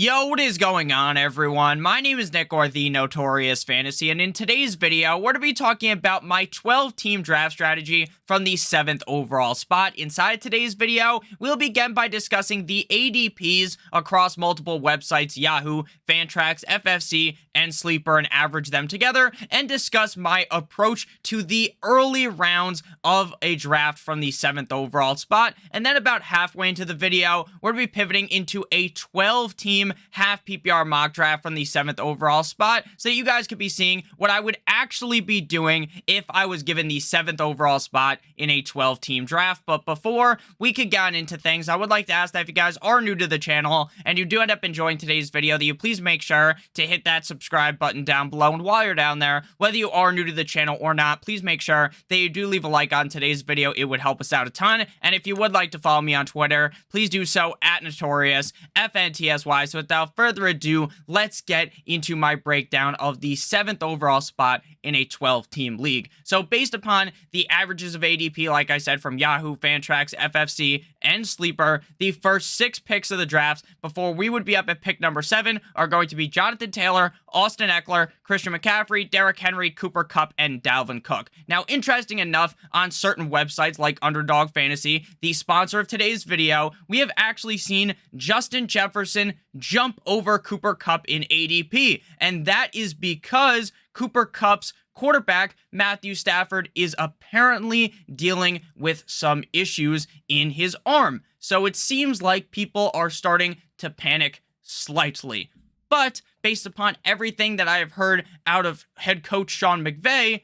Yo, what is going on, everyone? My name is Nick, or the Notorious Fantasy, and in today's video, we're going to be talking about my 12-team draft strategy from the 7th overall spot. Inside today's video, we'll begin by discussing the ADPs across multiple websites, Yahoo, Fantrax, FFC, and Sleeper, and average them together, and discuss my approach to the early rounds of a draft from the 7th overall spot. And then about halfway into the video, we're going to be pivoting into a 12-team half PPR mock draft from the 7th overall spot, so you guys could be seeing what I would actually be doing if I was given the 7th overall spot in a 12-team draft. But before we could get into things, I would like to ask that if you guys are new to the channel and you do end up enjoying today's video, that you please make sure to hit that subscribe button down below. And while you're down there, whether you are new to the channel or not, please make sure that you do leave a like on today's video. It would help us out a ton. And if you would like to follow me on Twitter, please do so at Notorious FNTSY. So without further ado, let's get into my breakdown of the 7th overall spot in a 12-team league. So based upon the averages of ADP, like I said, from Yahoo, Fantrax, FFC, and Sleeper, the first 6 picks of the drafts before we would be up at pick number 7 are going to be Jonathan Taylor, Austin Eckler, Christian McCaffrey, Derrick Henry, Cooper Kupp, and Dalvin Cook. Now, interesting enough, on certain websites like Underdog Fantasy, the sponsor of today's video, we have actually seen Justin Jefferson jump over Cooper Kupp in ADP, and that is because Cooper Kupp's quarterback, Matthew Stafford, is apparently dealing with some issues in his arm. So it seems like people are starting to panic slightly. But based upon everything that I have heard out of head coach Sean McVay,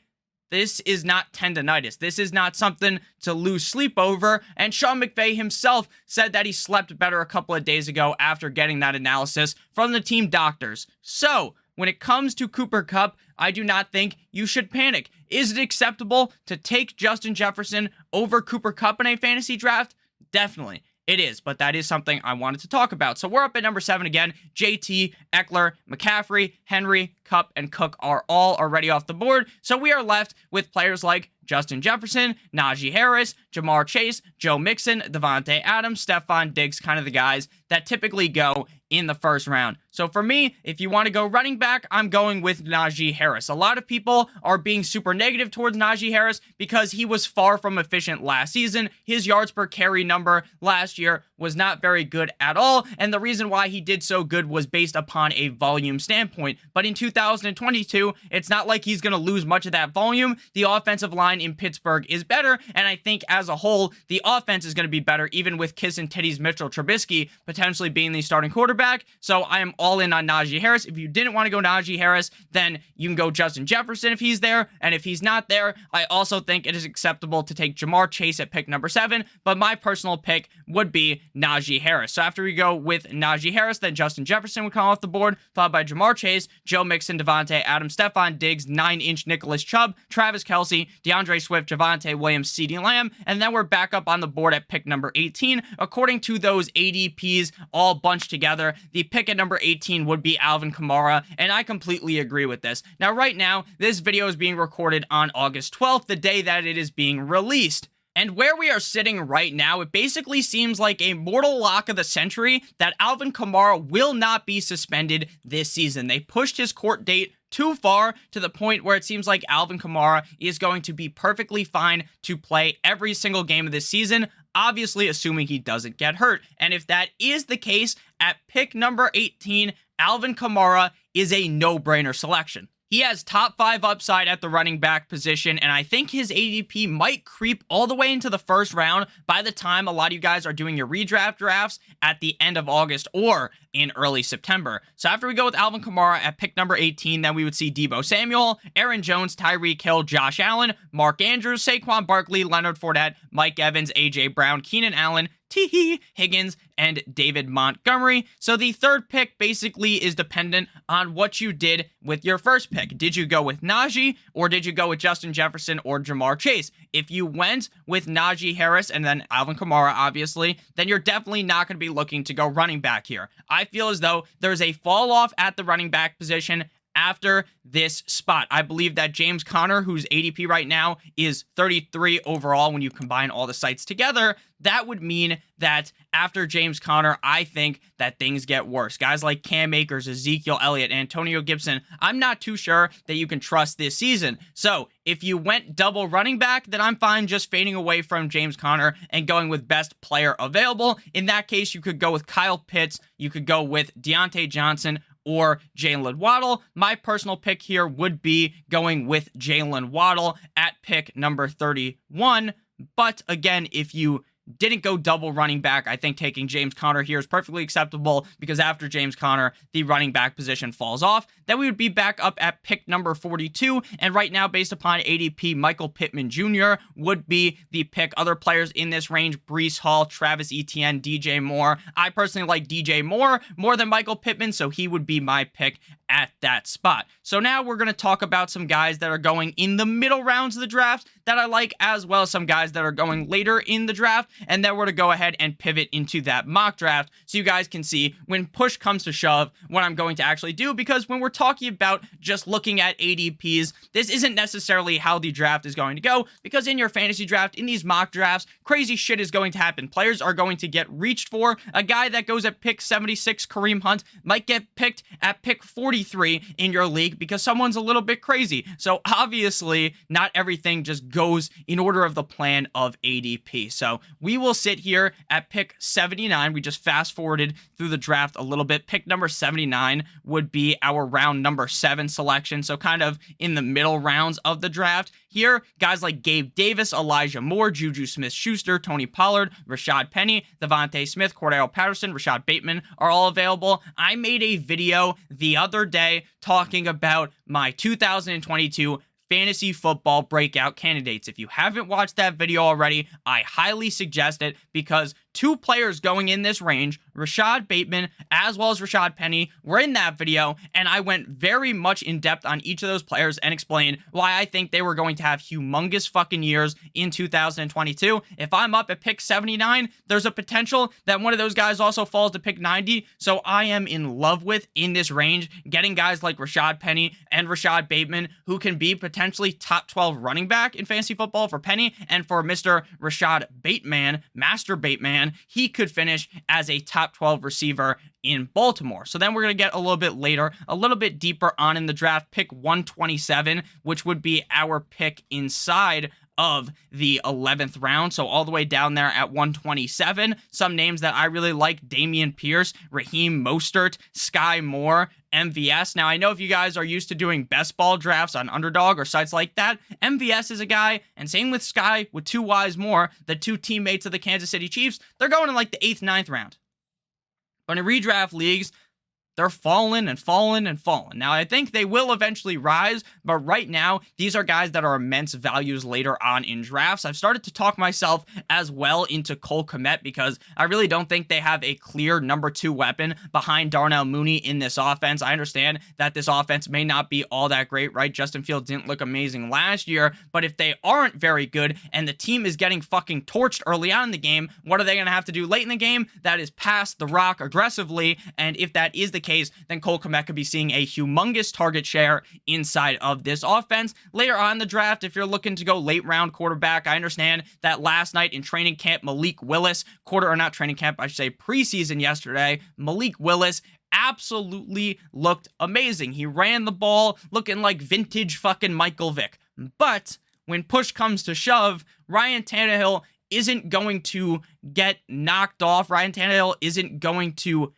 this is not tendonitis. This is not something to lose sleep over. And Sean McVay himself said that he slept better a couple of days ago after getting that analysis from the team doctors. So when it comes to Cooper Kupp, I do not think you should panic. Is it acceptable to take Justin Jefferson over Cooper Kupp in a fantasy draft? Definitely. It is, but that is something I wanted to talk about. So we're up at number 7 again. JT, Eckler, McCaffrey, Henry, Kupp, and Cook are all already off the board. So we are left with players like Justin Jefferson, Najee Harris, Jamar Chase, Joe Mixon, Devontae Adams, Stephon Diggs, kind of the guys that typically go in the first round. So for me, if you want to go running back, I'm going with Najee Harris. A lot of people are being super negative towards Najee Harris because he was far from efficient last season. His yards per carry number last year was not very good at all, and the reason why he did so good was based upon a volume standpoint. But in 2022, it's not like he's going to lose much of that volume. The offensive line in Pittsburgh is better, and I think as a whole, the offense is going to be better, even with Kiss and Titties Mitchell Trubisky potentially being the starting quarterback. So I am all in on Najee Harris. If you didn't want to go Najee Harris, then you can go Justin Jefferson if he's there, and if he's not there, I also think it is acceptable to take Jamar Chase at pick number 7, but my personal pick would be Najee Harris. So after we go with Najee Harris, then Justin Jefferson would come off the board, followed by Jamar Chase, Joe Mixon, Devontae Adams, Stephon Diggs, 9-inch Nicholas Chubb, Travis Kelce, DeAndre Swift, Javonte Williams, CeeDee Lamb, and then we're back up on the board at pick number 18. According to those ADPs all bunched together, the pick at number 18 would be Alvin Kamara, and I completely agree with this. Now, right now, this video is being recorded on August 12th, the day that it is being released. And where we are sitting right now, it basically seems like a mortal lock of the century that Alvin Kamara will not be suspended this season. They pushed his court date too far to the point where it seems like Alvin Kamara is going to be perfectly fine to play every single game of this season, obviously assuming he doesn't get hurt. And if that is the case, at pick number 18, Alvin Kamara is a no-brainer selection. He has top 5 upside at the running back position, and I think his ADP might creep all the way into the first round by the time a lot of you guys are doing your redraft drafts at the end of August or in early September. So after we go with Alvin Kamara at pick number 18, then we would see Deebo Samuel, Aaron Jones, Tyreek Hill, Josh Allen, Mark Andrews, Saquon Barkley, Leonard Fournette, Mike Evans, A.J. Brown, Keenan Allen, T. Higgins, and David Montgomery. So the third pick basically is dependent on what you did with your first pick. Did you go with Najee, or did you go with Justin Jefferson or Jamar Chase? If you went with Najee Harris and then Alvin Kamara, obviously, then you're definitely not going to be looking to go running back here. I feel as though there's a fall off at the running back position after this spot. I believe that James Conner, whose ADP right now is 33 overall when you combine all the sites together, that would mean that after James Conner, I think that things get worse. Guys like Cam Akers, Ezekiel Elliott, Antonio Gibson, I'm not too sure that you can trust this season. So if you went double running back, then I'm fine just fading away from James Conner and going with best player available. In that case, you could go with Kyle Pitts, you could go with Deontay Johnson, or Jalen Waddle. My personal pick here would be going with Jalen Waddle at pick number 31. But again, if you didn't go double running back, I think taking James Conner here is perfectly acceptable, because after James Conner, the running back position falls off. Then we would be back up at pick number 42, and right now, based upon ADP, Michael Pittman Jr. would be the pick. Other players in this range, Breece Hall, Travis Etienne, DJ Moore. I personally like DJ Moore more than Michael Pittman, so he would be my pick at that spot. So now we're going to talk about some guys that are going in the middle rounds of the draft that I like, as well as some guys that are going later in the draft, and then we're to go ahead and pivot into that mock draft so you guys can see when push comes to shove what I'm going to actually do, because when we're talking about just looking at ADPs, this isn't necessarily how the draft is going to go, because in your fantasy draft, in these mock drafts, crazy shit is going to happen. Players are going to get reached for. A guy that goes at pick 76, Kareem Hunt, might get picked at pick 43 in your league because someone's a little bit crazy. So obviously, not everything just goes in order of the plan of ADP. So we will sit here at pick 79. We just fast forwarded through the draft a little bit. Pick number 79 would be our round number 7 selection. So kind of in the middle rounds of the draft. Here, guys like Gabe Davis, Elijah Moore, Juju Smith-Schuster, Tony Pollard, Rashad Penny, Devontae Smith, Cordell Patterson, Rashad Bateman are all available. I made a video the other day talking about my 2022 fantasy football breakout candidates. If you haven't watched that video already, I highly suggest it, because 2 players going in this range, Rashad Bateman as well as Rashad Penny, were in that video, and I went very much in depth on each of those players and explained why I think they were going to have humongous fucking years in 2022. If I'm up at pick 79, there's a potential that one of those guys also falls to pick 90, so I am in love with, in this range, getting guys like Rashad Penny and Rashad Bateman, who can be potentially top 12 running back in fantasy football for Penny, and for Mr. Rashad Bateman, Master Bateman, he could finish as a top 12 receiver in Baltimore. So then we're going to get a little bit later, a little bit deeper on in the draft, pick 127, which would be our pick inside of the 11th round, so all the way down there at 127. Some names that I really like: Dameon Pierce, Raheem Mostert, Sky Moore, MVS. Now, I know if you guys are used to doing best ball drafts on Underdog or sites like that, MVS is a guy, and same with Sky, with 2 Ys Moore, the 2 teammates of the Kansas City Chiefs. They're going in like the 8th, 9th round. But in redraft leagues, they're falling and falling and falling. Now, I think they will eventually rise, but right now, these are guys that are immense values later on in drafts. I've started to talk myself as well into Cole Kmet, because I really don't think they have a clear number 2 weapon behind Darnell Mooney in this offense. I understand that this offense may not be all that great, right? Justin Fields didn't look amazing last year, but if they aren't very good and the team is getting fucking torched early on in the game, what are they going to have to do late in the game? That is pass the rock aggressively, and if that is the case, then Cole Kmet could be seeing a humongous target share inside of this offense. Later on in the draft, if you're looking to go late round quarterback, I understand that last night in training camp, Malik Willis, preseason yesterday, Malik Willis absolutely looked amazing. He ran the ball looking like vintage fucking Michael Vick. But when push comes to shove, Ryan Tannehill isn't going to get knocked off. Ryan Tannehill isn't going to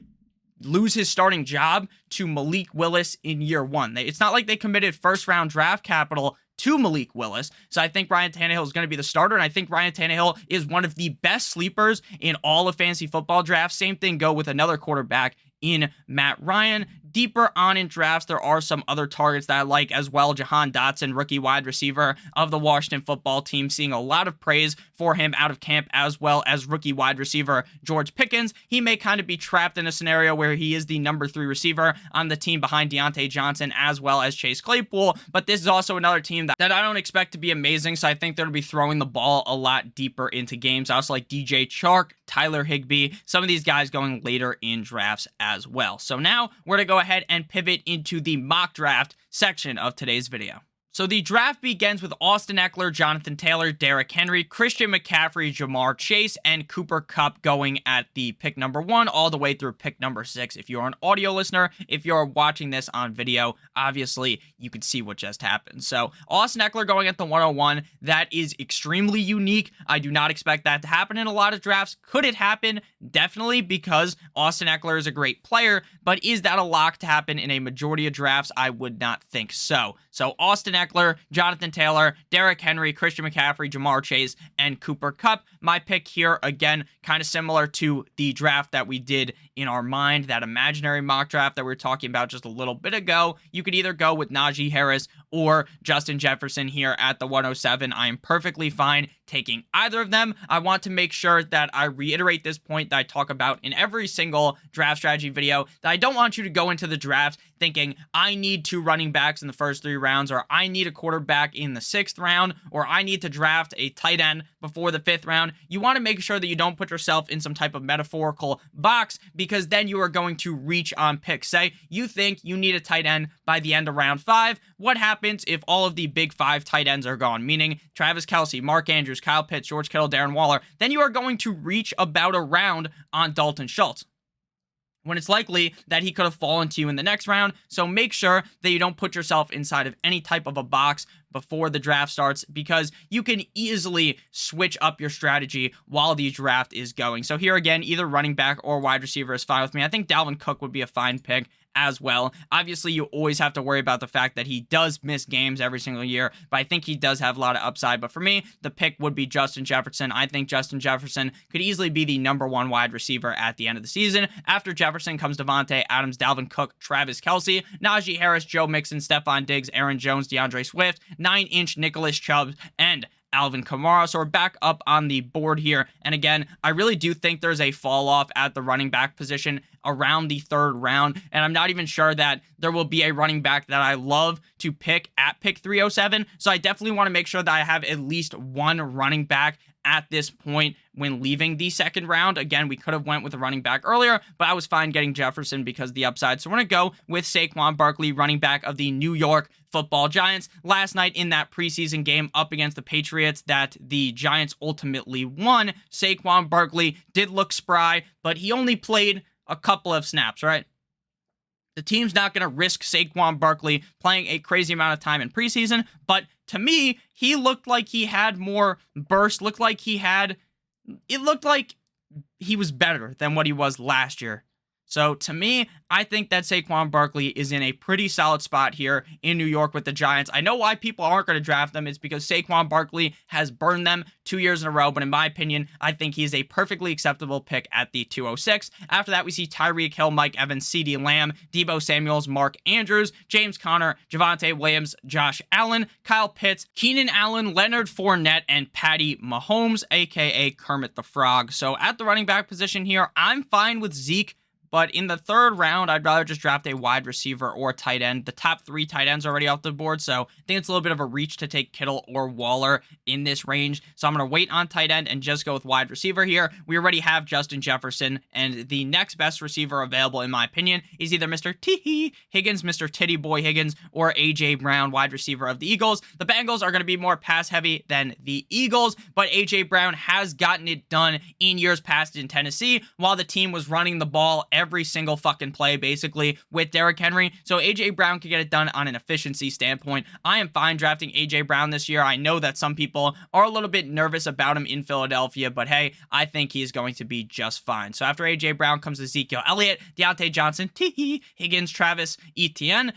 lose his starting job to Malik Willis in year 1. It's not like they committed first round draft capital to Malik Willis. So I think Ryan Tannehill is going to be the starter, and I think Ryan Tannehill is one of the best sleepers in all of fantasy football drafts. Same thing go with another quarterback in Matt Ryan. Deeper on in drafts, there are some other targets that I like as well. Jahan Dotson, rookie wide receiver of the Washington football team, seeing a lot of praise for him out of camp, as well as rookie wide receiver George Pickens. He may kind of be trapped in a scenario where he is the number 3 receiver on the team behind Deontay Johnson as well as Chase Claypool, but this is also another team that I don't expect to be amazing, so I think they're going to be throwing the ball a lot deeper into games. I also like DJ Chark, Tyler Higbee, some of these guys going later in drafts as well. So now we're going to go ahead ahead and pivot into the mock draft section of today's video. So the draft begins with Austin Ekeler, Jonathan Taylor, Derrick Henry, Christian McCaffrey, Jamar Chase, and Cooper Kupp going at the pick number 1 all the way through pick number 6. If you're an audio listener, if you're watching this on video, obviously you can see what just happened. So Austin Ekeler going at the 101, that is extremely unique. I do not expect that to happen in a lot of drafts. Could it happen? Definitely, because Austin Ekeler is a great player, but is that a lock to happen in a majority of drafts? I would not think so. So Austin Ekeler, Jonathan Taylor, Derrick Henry, Christian McCaffrey, Jamar Chase, and Cooper Kupp. My pick here, again, kind of similar to the draft that we did in our mind, that imaginary mock draft that we were talking about just a little bit ago. You could either go with Najee Harris or Justin Jefferson here at the 107. I am perfectly fine taking either of them. I want to make sure that I reiterate this point that I talk about in every single draft strategy video, that I don't want you to go into the draft thinking, I need 2 running backs in the first 3 rounds, or I need a quarterback in the 6th round, or I need to draft a tight end before the 5th round. You want to make sure that you don't put yourself in some type of metaphorical box, because then you are going to reach on picks. Say you think you need a tight end by the end of round 5. What happens if all of the big 5 tight ends are gone? Meaning Travis Kelce, Mark Andrews, Kyle Pitts, George Kittle, Darren Waller. Then you are going to reach about a round on Dalton Schultz, when it's likely that he could have fallen to you in the next round. So make sure that you don't put yourself inside of any type of a box before the draft starts, because you can easily switch up your strategy while the draft is going. So here again, either running back or wide receiver is fine with me. I think Dalvin Cook would be a fine pick as well. Obviously, you always have to worry about the fact that he does miss games every single year, but I think he does have a lot of upside. But for me, the pick would be Justin Jefferson. I think Justin Jefferson could easily be the number 1 wide receiver at the end of the season. After Jefferson comes Devontae Adams, Dalvin Cook, Travis Kelce, Najee Harris, Joe Mixon, Stephon Diggs, Aaron Jones, DeAndre Swift, 9-inch Nicholas Chubb, and Alvin Kamara. So we're back up on the board here. And again, I really do think there's a fall off at the running back position around the 3rd round. And I'm not even sure that there will be a running back that I love to pick at pick 307. So I definitely want to make sure that I have at least 1 running back at this point when leaving the 2nd round. Again, we could have went with a running back earlier, but I was fine getting Jefferson because of the upside. So we're going to go with Saquon Barkley, running back of the New York Football Giants. Last night in that preseason game up against the Patriots that the Giants ultimately won, Saquon Barkley did look spry, but he only played a couple of snaps, right? The team's not going to risk Saquon Barkley playing a crazy amount of time in preseason, but to me, he looked like he had more burst, it looked like he was better than what he was last year. So to me, I think that Saquon Barkley is in a pretty solid spot here in New York with the Giants. I know why people aren't going to draft them. It's because Saquon Barkley has burned them 2 years in a row. But in my opinion, I think he's a perfectly acceptable pick at the 206. After that, we see Tyreek Hill, Mike Evans, CeeDee Lamb, Deebo Samuels, Mark Andrews, James Conner, Javonte Williams, Josh Allen, Kyle Pitts, Keenan Allen, Leonard Fournette, and Patty Mahomes, aka Kermit the Frog. So at the running back position here, I'm fine with Zeke. But in the 3rd round, I'd rather just draft a wide receiver or tight end. The top 3 tight ends are already off the board, so I think it's a little bit of a reach to take Kittle or Waller in this range. So I'm going to wait on tight end and just go with wide receiver here. We already have Justin Jefferson, and the next best receiver available, in my opinion, is either Mr. T. Higgins, Mr. Titty Boy Higgins, or A.J. Brown, wide receiver of the Eagles. The Bengals are going to be more pass-heavy than the Eagles, but A.J. Brown has gotten it done in years past in Tennessee while the team was running the ball every single fucking play, basically, with Derrick Henry. So A.J. Brown can get it done on an efficiency standpoint. I am fine drafting A.J. Brown this year. I know that some people are a little bit nervous about him in Philadelphia, but hey, I think he is going to be just fine. So after A.J. Brown comes Ezekiel Elliott, Deontay Johnson, Higgins, Travis Etienne,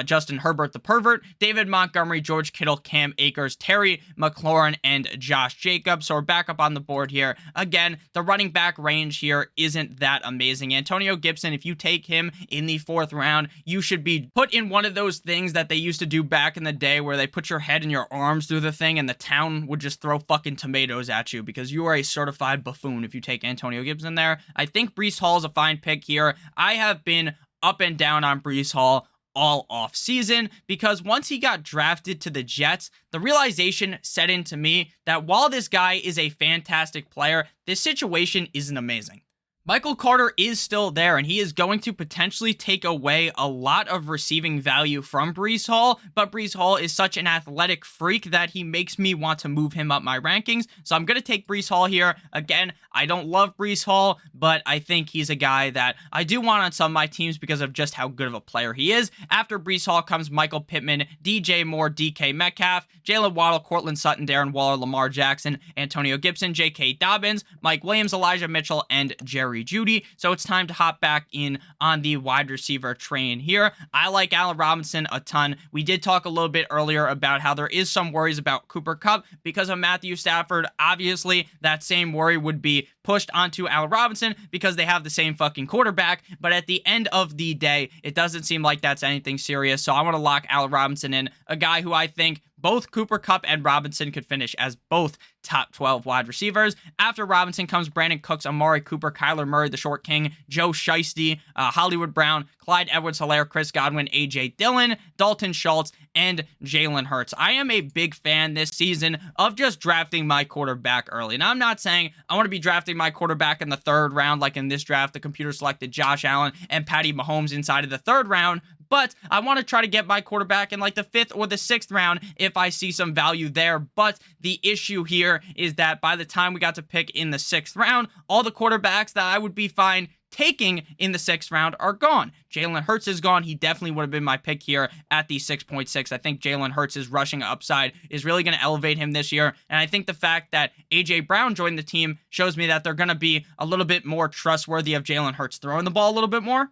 Justin Herbert the pervert, David Montgomery, George Kittle, Cam Akers, Terry McLaurin, and Josh Jacobs. So we're back up on the board here. Again, the running back range here isn't that amazing. Antonio Gibson, if you take him in the 4th round, you should be put in one of those things that they used to do back in the day where they put your head and your arms through the thing and the town would just throw fucking tomatoes at you because you are a certified buffoon if you take Antonio Gibson there. I think Breece Hall is a fine pick here. I have been up and down on Breece Hall all off season because once he got drafted to the Jets, the realization set into me that while this guy is a fantastic player, this situation isn't amazing. Michael Carter is still there, and he is going to potentially take away a lot of receiving value from Breece Hall, but Breece Hall is such an athletic freak that he makes me want to move him up my rankings, so I'm going to take Breece Hall here. Again, I don't love Breece Hall, but I think he's a guy that I do want on some of my teams because of just how good of a player he is. After Breece Hall comes Michael Pittman, DJ Moore, DK Metcalf, Jalen Waddle, Cortland Sutton, Darren Waller, Lamar Jackson, Antonio Gibson, J.K. Dobbins, Mike Williams, Elijah Mitchell, and Jerry Jeudy. So it's time to hop back in on the wide receiver train here. I like Allen Robinson a ton. We did talk a little bit earlier about how there is some worries about Cooper Kupp because of Matthew Stafford. Obviously, that same worry would be pushed onto Allen Robinson because they have the same fucking quarterback. But at the end of the day, it doesn't seem like that's anything serious. So I want to lock Allen Robinson in, a guy who I think both Cooper Kupp and Robinson could finish as both top 12 wide receivers. After Robinson comes Brandon Cooks, Amari Cooper, Kyler Murray, the short king, Joe Shiesty, Hollywood Brown, Clyde Edwards-Helaire, Chris Godwin, A.J. Dillon, Dalton Schultz, and Jalen Hurts. I am a big fan this season of just drafting my quarterback early. And I'm not saying I want to be drafting my quarterback in the third round like in this draft. The computer selected Josh Allen and Patty Mahomes inside of the third round. But I want to try to get my quarterback in like the 5th or the 6th round if I see some value there. But the issue here is that by the time we got to pick in the 6th round, all the quarterbacks that I would be fine taking in the 6th round are gone. Jalen Hurts is gone. He definitely would have been my pick here at the 6.6. I think Jalen Hurts' rushing upside is really going to elevate him this year. And I think the fact that A.J. Brown joined the team shows me that they're going to be a little bit more trustworthy of Jalen Hurts throwing the ball a little bit more.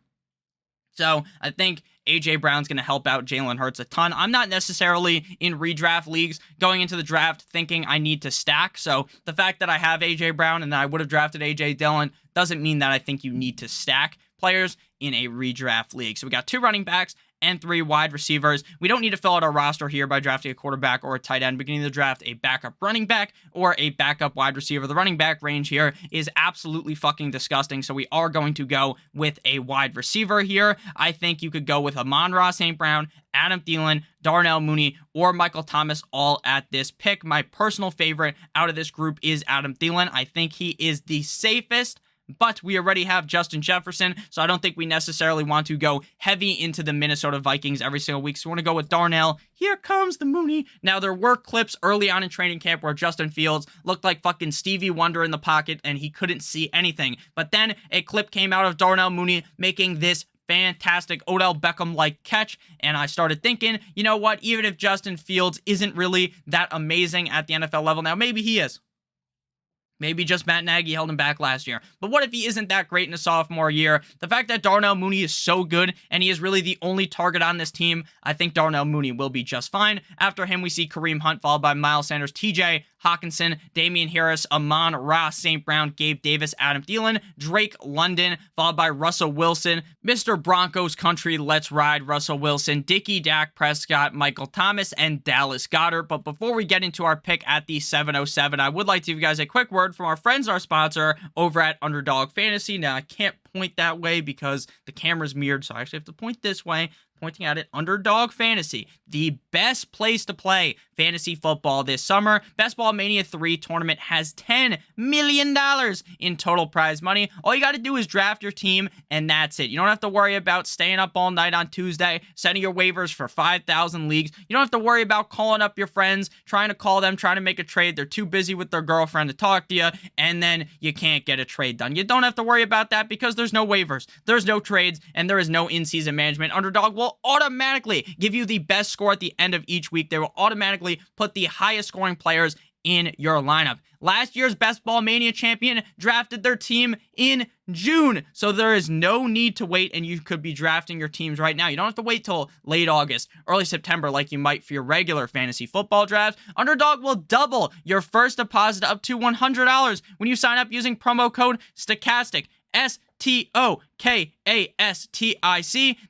So I think A.J. Brown's going to help out Jalen Hurts a ton. I'm not necessarily in redraft leagues going into the draft thinking I need to stack. So the fact that I have A.J. Brown and that I would have drafted A.J. Dillon doesn't mean that I think you need to stack players in a redraft league. So we got 2 running backs and 3 wide receivers. We don't need to fill out our roster here by drafting a quarterback or a tight end. Beginning of the draft, a backup running back or a backup wide receiver. The running back range here is absolutely fucking disgusting, so we are going to go with a wide receiver here. I think you could go with Amon-Ra St. Brown, Adam Thielen, Darnell Mooney, or Michael Thomas all at this pick. My personal favorite out of this group is Adam Thielen. I think he is the safest, but we already have Justin Jefferson, so I don't think we necessarily want to go heavy into the Minnesota Vikings every single week. So we want to go with Darnell. Here comes the Mooney. Now, there were clips early on in training camp where Justin Fields looked like fucking Stevie Wonder in the pocket and he couldn't see anything. But then a clip came out of Darnell Mooney making this fantastic Odell Beckham-like catch, and I started thinking, you know what, even if Justin Fields isn't really that amazing at the NFL level, now maybe he is. Maybe just Matt Nagy held him back last year. But what if he isn't that great in a sophomore year? The fact that Darnell Mooney is so good and he is really the only target on this team, I think Darnell Mooney will be just fine. After him, we see Kareem Hunt followed by Miles Sanders, TJ Hawkinson, Damian Harris, Amon-Ra St. Brown, Gabe Davis, Adam Thielen, Drake London, followed by Russell Wilson, Mr. Broncos country, let's ride Russell Wilson, Dickie Dak Prescott, Michael Thomas, and Dallas Goedert. But before we get into our pick at the 707, I would like to give you guys a quick word from our friends, our sponsor over at Underdog Fantasy. Now, I can't point that way because the camera's mirrored, so I actually have to point this way. Pointing at it, Underdog Fantasy, the best place to play fantasy football this summer. Best Ball Mania 3 tournament has $10 million in total prize money. All you got to do is draft your team, and that's it. You don't have to worry about staying up all night on Tuesday, sending your waivers for 5,000 leagues. You don't have to worry about calling up your friends, trying to call them, trying to make a trade. They're too busy with their girlfriend to talk to you, and then you can't get a trade done. You don't have to worry about that because there's no waivers, there's no trades, and there is no in-season management. Underdog will automatically give you the best score at the end of each week. They will automatically put the highest scoring players in your lineup. Last year's Best Ball Mania champion drafted their team in June, so there is no need to wait, and you could be drafting your teams right now. You don't have to wait till late August, early September like you might for your regular fantasy football draft. Underdog will double your first deposit up to $100 when you sign up using promo code Stokastic. Stokastic.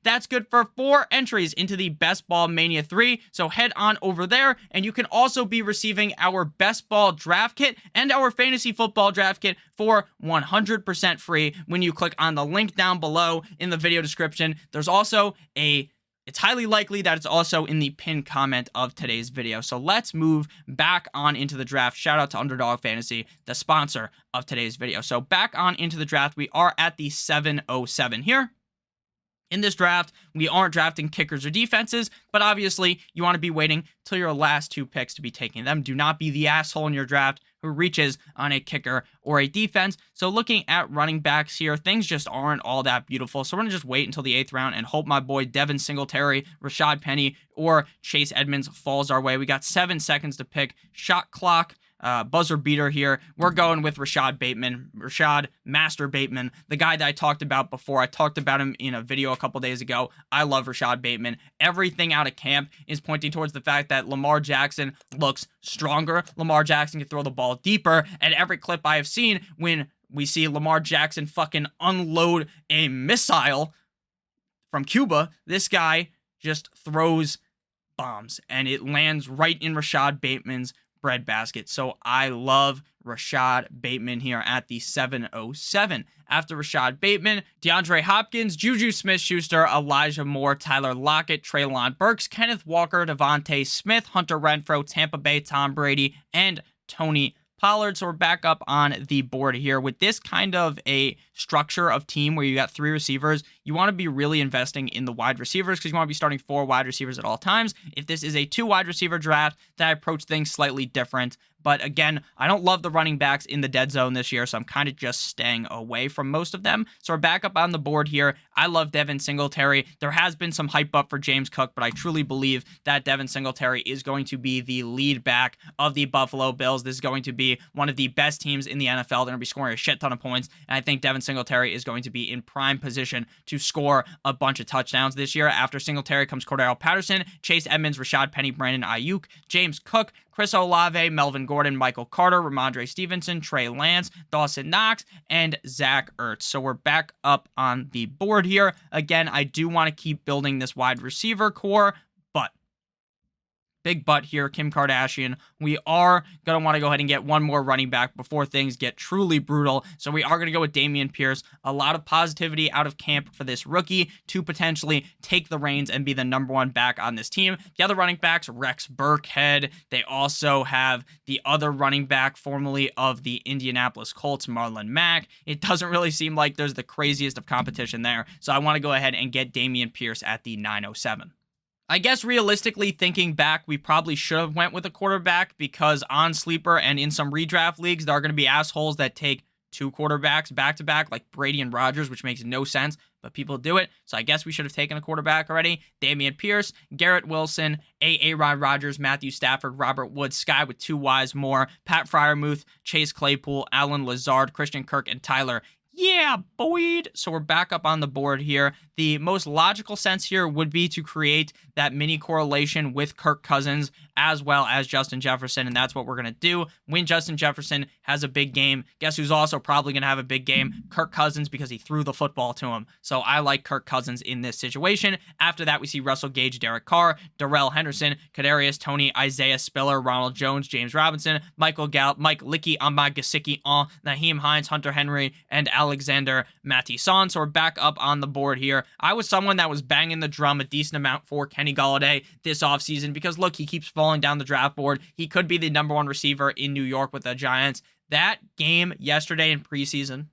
That's good for 4 entries into the Best Ball Mania 3. So head on over there, and you can also be receiving our Best Ball Draft Kit and our Fantasy Football Draft Kit for 100% free when you click on the link down below in the video description. There's also a It's highly likely that it's also in the pinned comment of today's video. So let's move back on into the draft. Shout out to Underdog Fantasy, the sponsor of today's video. So back on into the draft, we are at the 707 here. In this draft, we aren't drafting kickers or defenses, but obviously you want to be waiting till your last 2 picks to be taking them. Do not be the asshole in your draft who reaches on a kicker or a defense. So looking at running backs here, things just aren't all that beautiful. So we're going to just wait until the 8th round and hope my boy Devin Singletary, Rashad Penny, or Chase Edmonds falls our way. We got 7 seconds to pick. Shot clock. Buzzer beater here. We're going with Rashad Master Bateman, the guy that I talked about before. I talked about him in a video a couple days ago. I love Rashad Bateman. Everything out of camp is pointing towards the fact that Lamar Jackson looks stronger. Lamar Jackson can throw the ball deeper. And every clip I have seen when we see Lamar Jackson fucking unload a missile from Cuba, this guy just throws bombs and it lands right in Rashad Bateman's breadbasket. So I love Rashad Bateman here at the 707. After Rashad Bateman, DeAndre Hopkins, Juju Smith-Schuster, Elijah Moore, Tyler Lockett, Treylon Burks, Kenneth Walker, Devontae Smith, Hunter Renfrow, Tampa Bay, Tom Brady, and Tony Pollard. So we're back up on the board here. With this kind of a structure of team where you got 3 receivers, you want to be really investing in the wide receivers because you want to be starting 4 wide receivers at all times. If this is a 2 wide receiver draft, then I approach things slightly different. But again, I don't love the running backs in the dead zone this year, so I'm kind of just staying away from most of them. So we're back up on the board here. I love Devin Singletary. There has been some hype up for James Cook, but I truly believe that Devin Singletary is going to be the lead back of the Buffalo Bills. This is going to be one of the best teams in the NFL. They're going to be scoring a shit ton of points, and I think Devin Singletary is going to be in prime position to score a bunch of touchdowns this year. After Singletary comes Cordero Patterson, Chase Edmonds, Rashad Penny, Brandon Ayuk, James Cook, Chris Olave, Melvin Gordon, Michael Carter, Ramondre Stevenson, Trey Lance, Dawson Knox, and Zach Ertz. So we're back up on the board here. Again, I do want to keep building this wide receiver core, but big but here, Kim Kardashian. We are going to want to go ahead and get one more running back before things get truly brutal. So we are going to go with Dameon Pierce. A lot of positivity out of camp for this rookie to potentially take the reins and be the #1 back on this team. The other running backs, Rex Burkhead. They also have the other running back formerly of the Indianapolis Colts, Marlon Mack. It doesn't really seem like there's the craziest of competition there. So I want to go ahead and get Dameon Pierce at the 907. I guess realistically thinking back, we probably should have went with a quarterback because on Sleeper and in some redraft leagues, there are going to be assholes that take 2 quarterbacks back-to-back like Brady and Rodgers, which makes no sense, but people do it. So I guess we should have taken a quarterback already. Dameon Pierce, Garrett Wilson, Aaron Rodgers, Matthew Stafford, Robert Woods, Sky with 2 Ys more, Pat Freiermuth, Chase Claypool, Alan Lazard, Christian Kirk, and Tyler. Yeah, boy. So we're back up on the board here. The most logical sense here would be to create that mini correlation with Kirk Cousins as well as Justin Jefferson, and that's what we're going to do. When Justin Jefferson has a big game, guess who's also probably going to have a big game? Kirk Cousins, because he threw the football to him. So I like Kirk Cousins in this situation. After that, we see Russell Gage, Derek Carr, Darrell Henderson, Kadarius Toney, Isaiah Spiller, Ronald Jones, James Robinson, Michael Gallup, Mike Licky, Ahmad Gesicki, Naheem Hines, Hunter Henry, and Alexander Mattison. So we're back up on the board here. I was someone that was banging the drum a decent amount for Kenny Golladay this offseason because, look, he keeps falling down the draft board. He could be the #1 receiver in New York with the Giants. That game yesterday in preseason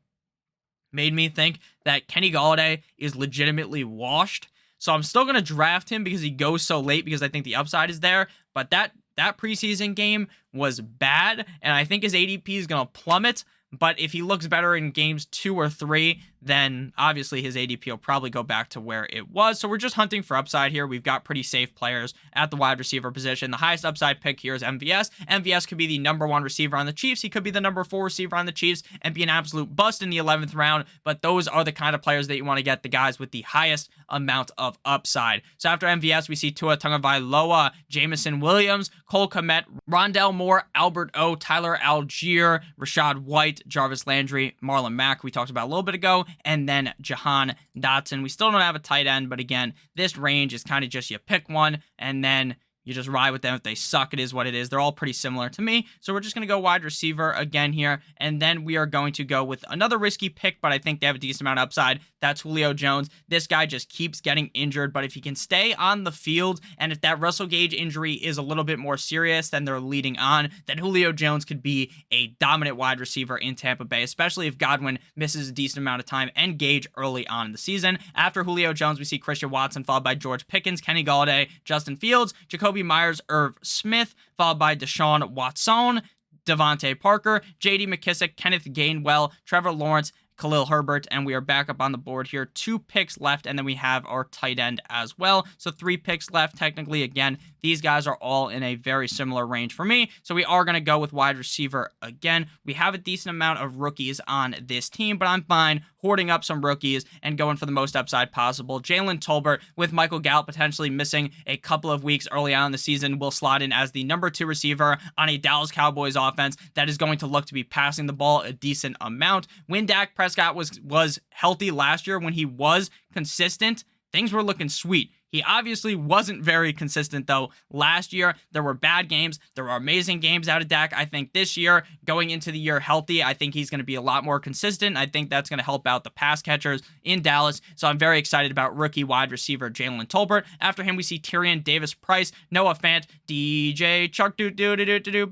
made me think that Kenny Golladay is legitimately washed. So I'm still going to draft him because he goes so late because I think the upside is there. But that preseason game was bad, and I think his ADP is going to plummet. But if he looks better in games 2 or 3, then obviously his ADP will probably go back to where it was. So we're just hunting for upside here. We've got pretty safe players at the wide receiver position. The highest upside pick here is MVS. MVS could be the #1 receiver on the Chiefs. He could be the #4 receiver on the Chiefs and be an absolute bust in the 11th round. But those are the kind of players that you want to get, the guys with the highest amount of upside. So after MVS, we see Tua Tagovailoa, Jameson Williams, Cole Kmet, Rondell Moore, Albert O, Tyler Algier, Rashad White, Jarvis Landry, Marlon Mack, we talked about a little bit ago, and then Jahan Dotson. We still don't have a tight end, but again, this range is kind of just you pick one, and then You just ride with them. If they suck, it is what it is. They're all pretty similar to me. So we're just going to go wide receiver again here. And then we are going to go with another risky pick, but I think they have a decent amount of upside. That's Julio Jones. This guy just keeps getting injured, but if he can stay on the field, and if that Russell Gage injury is a little bit more serious than they're leading on, then Julio Jones could be a dominant wide receiver in Tampa Bay, especially if Godwin misses a decent amount of time and Gage early on in the season. After Julio Jones, we see Christian Watson, followed by George Pickens, Kenny Golladay, Justin Fields, Jacoby Myers, Irv Smith, followed by Deshaun Watson, Devontae Parker, J.D. McKissick, Kenneth Gainwell, Trevor Lawrence, Khalil Herbert, and we are back up on the board here. 2 picks left, and then we have our tight end as well. So 3 picks left, technically. Again, these guys are all in a very similar range for me, so we are going to go with wide receiver again. We have a decent amount of rookies on this team, but I'm fine hoarding up some rookies and going for the most upside possible. Jalen Tolbert, with Michael Gallup potentially missing a couple of weeks early on in the season, will slot in as the number 2 receiver on a Dallas Cowboys offense that is going to look to be passing the ball a decent amount. When Dak Prescott was healthy last year, when he was consistent, things were looking sweet. He obviously wasn't very consistent, though. Last year, there were bad games. There were amazing games out of Dak. I think this year, going into the year healthy, I think he's going to be a lot more consistent. I think that's going to help out the pass catchers in Dallas. So I'm very excited about rookie wide receiver Jalen Tolbert. After him, we see Tyrion Davis-Price, Noah Fant, DJ Chark,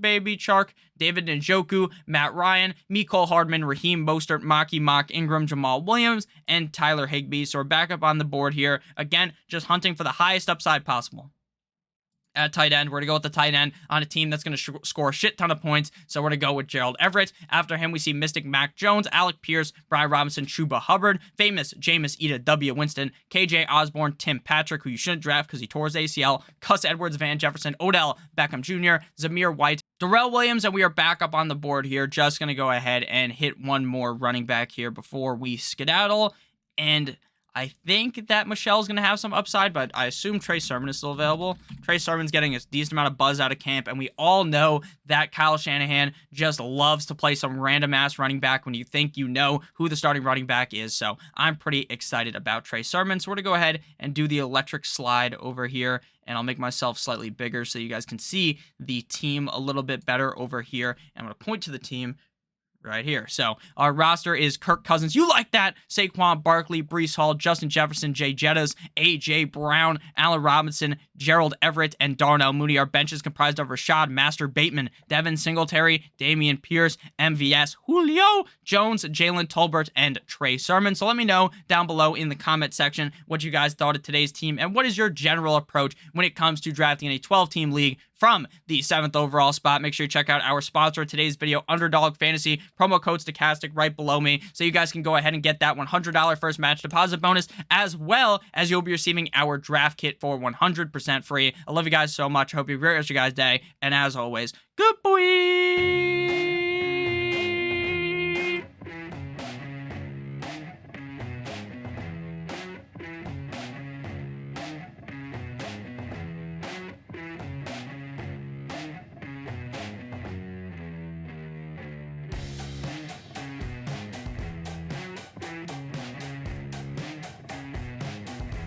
baby Chark, David Njoku, Matt Ryan, Mecole Hardman, Raheem Mostert, Mark Ingram, Jamal Williams, and Tyler Higbee. So we're back up on the board here. Again, just hunting for the highest upside possible. At tight end, we're going to go with the tight end on a team that's going to score a shit ton of points, so we're going to go with Gerald Everett. After him, we see Mystic Mac Jones, Alec Pierce, Brian Robinson, Chuba Hubbard, famous Jameis Ida W. Winston, KJ Osborne, Tim Patrick, who you shouldn't draft because he tore his ACL, Cuss Edwards, Van Jefferson, Odell Beckham Jr., Zamir White, Darrell Williams, and we are back up on the board here. Just going to go ahead and hit one more running back here before we skedaddle, and I think that Michelle's going to have some upside, but I assume Trey Sermon is still available. Trey Sermon's getting a decent amount of buzz out of camp, and we all know that Kyle Shanahan just loves to play some random-ass running back when you think you know who the starting running back is, so I'm pretty excited about Trey Sermon. So we're going to go ahead and do the electric slide over here, and I'll make myself slightly bigger so you guys can see the team a little bit better over here. And I'm going to point to the team right here. So our roster is Kirk Cousins. You like that? Saquon Barkley, Breece Hall, Justin Jefferson, Jay Jettas, A.J. Brown, Allen Robinson, Gerald Everett, and Darnell Mooney. Our bench is comprised of Rashad Master Bateman, Devin Singletary, Damian Pierce, MVS, Julio Jones, Jalen Tolbert, and Trey Sermon. So let me know down below in the comment section what you guys thought of today's team and what is your general approach when it comes to drafting in a 12-team league from the 7th overall spot. Make sure you check out our sponsor of today's video, Underdog Fantasy. Promo code Stokastic right below me, so you guys can go ahead and get that $100 first match deposit bonus, as well as you'll be receiving our draft kit for 100% free. I love you guys so much. I hope you have a great rest of your guys' day, and as always, good boy!